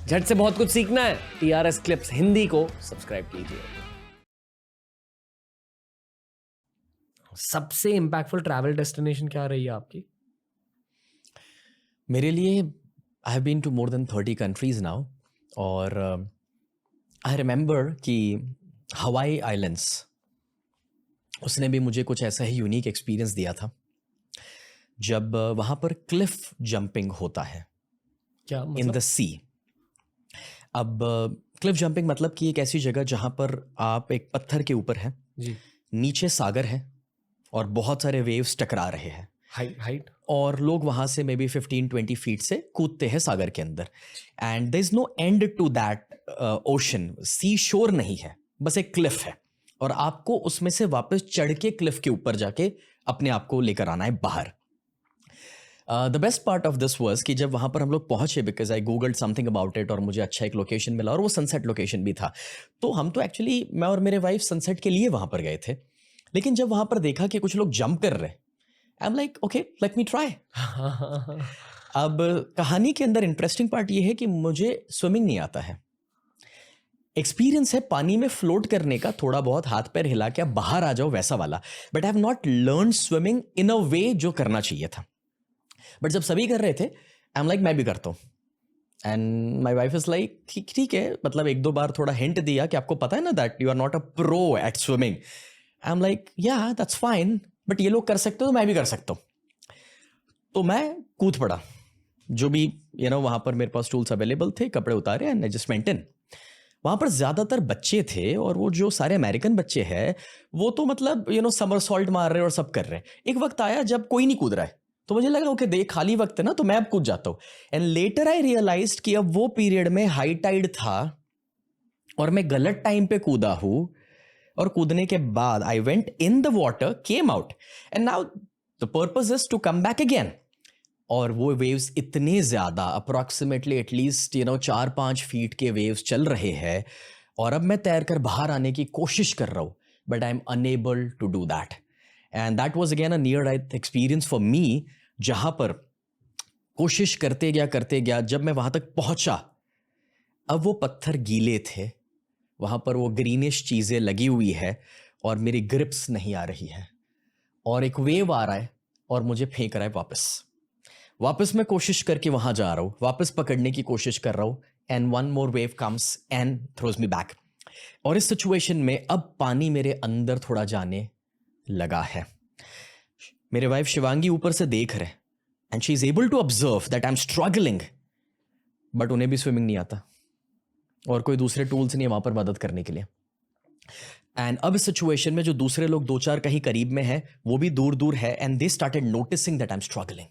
झट से बहुत कुछ सीखना है, TRS क्लिप्स हिंदी को सब्सक्राइब कीजिए। सबसे इंपैक्टफुल ट्रैवल डेस्टिनेशन क्या रही है आपकी? मेरे लिए I have been to more than 30 countries now, और आई रिमेंबर कि हवाई आइलैंड्स, उसने भी मुझे कुछ ऐसा ही यूनिक एक्सपीरियंस दिया था जब वहाँ पर क्लिफ जंपिंग होता है क्या इन मतलब? द सी। अब क्लिफ जंपिंग मतलब कि एक ऐसी जगह जहाँ पर आप एक पत्थर के ऊपर हैं, जी। नीचे सागर है और बहुत सारे वेव्स टकरा रहे हैं, हाइट। और लोग वहां से मे बी 15-20 फीट से कूदते हैं सागर के अंदर, and there is no end to that ocean. Sea shore नहीं है, बस एक क्लिफ है, और आपको उसमें से वापस चढ़ के क्लिफ के ऊपर जाके अपने आप को लेकर आना है बाहर। The best part of this was कि जब वहां पर हम लोग पहुंचे, because I googled something about it और मुझे अच्छा एक लोकेशन मिला, और वो सनसेट लोकेशन भी था। तो हम तो एक्चुअली, मैं और मेरे वाइफ सनसेट के लिए वहां पर गए थे, लेकिन जब वहां पर देखा कि कुछ लोग जंप कर रहे, आई am like okay, let me try. अब कहानी के अंदर इंटरेस्टिंग पार्ट ये है कि मुझे स्विमिंग नहीं आता है। एक्सपीरियंस है पानी में फ्लोट करने का, थोड़ा बहुत हाथ पैर हिला के आप बाहर आ जाओ वैसा वाला, but I have not learn swimming in a way जो करना चाहिए था। बट जब सभी कर रहे थे, आई एम लाइक मैं भी करता हूँ, and my wife is like ठीक ठीक है, मतलब एक दो बार थोड़ा हिंट दिया कि आपको पता है ना that you are not a pro at swimming. I am like yeah that's fine, but ये लोग कर सकते हो तो मैं भी कर सकता हूँ। तो मैं कूद पड़ा, जो भी वहां पर मेरे पास टूल्स अवेलेबल थे, कपड़े उतारे and I just went in. वहां पर ज्यादातर बच्चे थे, और वो जो सारे अमेरिकन बच्चे हैं वो तो मतलब समर सॉल्ट मार रहे और सब कर रहे हैं। एक वक्त आया जब कोई नहीं कूद रहा है, तो मुझे लगा ओके देख खाली वक्त है ना, तो मैं अब कूद जाता हूँ। एंड लेटर आई रियलाइज्ड कि अब वो पीरियड में हाई टाइड था और मैं गलत टाइम पे कूदा हूं, और कूदने के बाद I went in the water, came out, and now the purpose is to come back again. और वो वेव्स इतने ज्यादा, अप्रोक्सीमेटली एटलीस्ट 4-5 फीट के वेव्स चल रहे हैं, और अब मैं तैर कर बाहर आने की कोशिश कर रहा हूं, but I am unable to do that. And that was again a near death experience for me, जहां पर कोशिश करते गया, जब मैं वहां तक पहुंचा, अब वो पत्थर गीले थे, वहां पर वो ग्रीनिश चीजें लगी हुई है, और मेरी ग्रिप्स नहीं आ रही है, और एक वेव आ रहा है और मुझे फेंक रहा है वापस मैं कोशिश करके वहां जा रहा हूं, वापस पकड़ने की कोशिश कर रहा हूं, and one more wave comes and throws me back. और इस सिचुएशन में अब पानी मेरे अंदर थोड़ा जाने लगा है। मेरे वाइफ शिवांगी ऊपर से देख रहे, and she is able to observe that I am struggling, but उन्हें भी स्विमिंग नहीं आता, और कोई दूसरे टूल्स नहीं है वहां पर मदद करने के लिए। एंड अब इस सिचुएशन में जो दूसरे लोग 2-4 कहीं करीब में है, वो भी दूर दूर है, and they started noticing that I am struggling.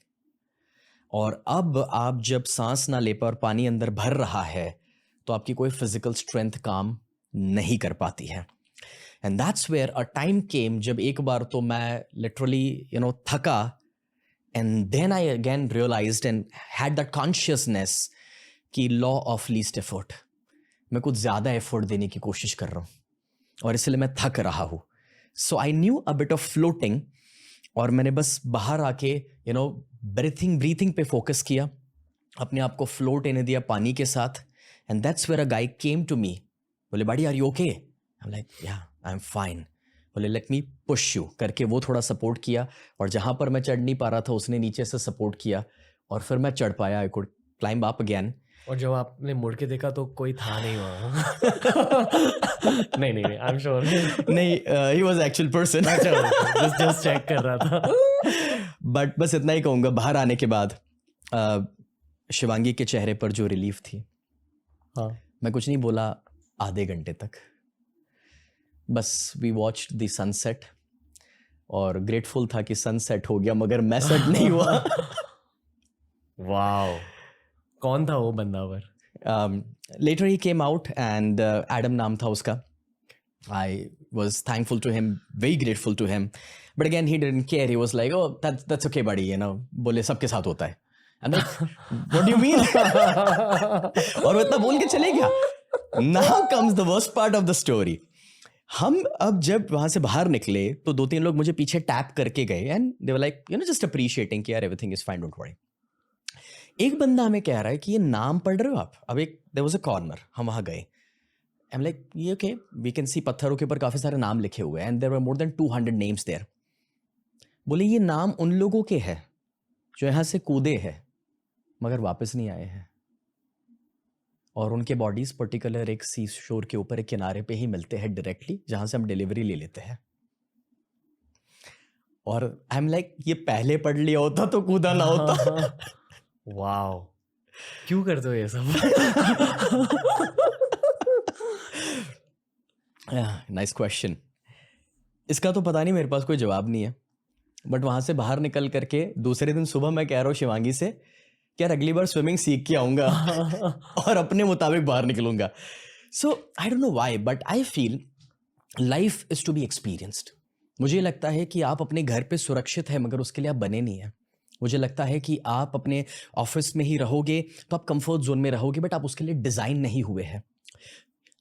और अब आप जब सांस ना ले पाए और पानी अंदर भर रहा है, तो आपकी कोई फिजिकल स्ट्रेंथ काम नहीं कर पाती है। And that's where a time came जब एक बार तो मैं लिटरली थका, and then I again realised and had that consciousness कि लॉ ऑफ लीस्ट एफर्ट, मैं कुछ ज्यादा एफर्ट देने की कोशिश कर रहा हूं, और इसलिए मैं थक रहा हूं। So I knew a bit of floating, और मैंने बस बाहर आके ब्रीथिंग पे फोकस किया, अपने आप को फ्लोट होने दिया पानी के साथ। And that's where a guy came to me, बोले buddy are you okay? I am like yeah I am fine. बोले लेट मी पुश यू करके वो थोड़ा सपोर्ट किया, और जहां पर मैं चढ़ नहीं पा रहा था उसने नीचे से सपोर्ट किया, और फिर मैं चढ़ पाया। I could climb up again. और जब आपने मुड़ के देखा तो कोई था नहीं वहां? नहीं, आई एम श्योर। नहीं, ही वाज एक्चुअल पर्सन। अच्छा, जस्ट चेक कर रहा था। बट बस इतना ही कहूंगा, बाहर आने के बाद शिवांगी के चेहरे पर जो रिलीफ थी, हाँ। मैं कुछ नहीं बोला आधे घंटे तक, बस वी वॉच्ड द सनसेट, और ग्रेटफुल था कि सनसेट हो गया, मगर मैं सेट नहीं हुआ। वाओ, कौन था वो बंदा पर? Later he came out, and Adam नाम था उसका। I was thankful to him, very grateful to him. But again, he didn't care. He was like, oh, that's okay, buddy. बोले सबके साथ होता है। And like, what do you mean? और वो इतना बोल के चले गया। Now comes the worst part of the story. हम अब जब वहां से बाहर निकले, तो 2-3 लोग मुझे पीछे टैप करके गए, and they were like, just appreciating कि यार everything is fine, don't worry. एक बंदा हमें कह रहा है कि ये नाम पढ़ रहे हो आप, अब एक देयर वाज अ कॉर्नर, हम वहाँ गए, आई एम लाइक ये ओके, वी कैन सी पत्थरों के ऊपर काफ़ी सारे नाम लिखे हुए हैं and there were more than 200 names there. बोले ये नाम उन लोगों के हैं जो यहाँ से कूदे हैं मगर वापस नहीं आए हैं, और उनके बॉडीज पर्टिकुलर एक सी शोर के ऊपर एक किनारे पे ही मिलते हैं डायरेक्टली, जहाँ से हम डिलीवरी ले लेते हैं। और आई एम लाइक ये पहले पढ़ लिया होता तो कूदा ना होता। वाओ, क्यों करते हो ये सब? Nice question. इसका तो पता नहीं, मेरे पास कोई जवाब नहीं है, बट वहां से बाहर निकल करके दूसरे दिन सुबह मैं कह रहा हूँ शिवांगी से कि यार अगली बार स्विमिंग सीख के आऊंगा और अपने मुताबिक बाहर निकलूंगा। So I don't know why but I feel life is to be experienced. मुझे लगता है कि आप अपने घर पे सुरक्षित है मगर उसके लिए आप बने नहीं है। मुझे लगता है कि आप अपने ऑफिस में ही रहोगे तो आप कंफर्ट जोन में रहोगे, बट आप उसके लिए डिजाइन नहीं हुए हैं।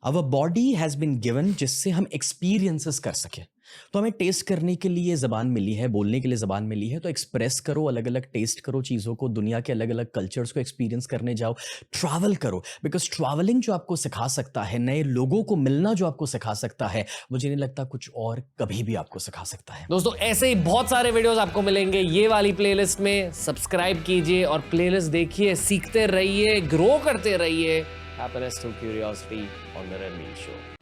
Our body has been given जिससे हम एक्सपीरियंसेस कर सके। तो हमें टेस्ट करने के लिए ज़बान मिली है, बोलने के लिए ज़बान मिली है, तो एक्सप्रेस करो, अलग अलग टेस्ट करो चीज़ों को, दुनिया के अलग अलग कल्चर्स को एक्सपीरियंस करने जाओ, ट्रैवल करो, बिकॉज ट्रैवलिंग जो आपको सिखा सकता है, नए लोगों को मिलना जो आपको सिखा सकता है, मुझे नहीं लगता कुछ और कभी भी आपको सिखा सकता है। दोस्तों ऐसे ही बहुत सारे वीडियोस आपको मिलेंगे ये वाली प्लेलिस्ट में, सब्सक्राइब कीजिए और प्लेलिस्ट देखिए, सीखते रहिए, ग्रो करते रहिए। Happiness through curiosity on the Ranveer show.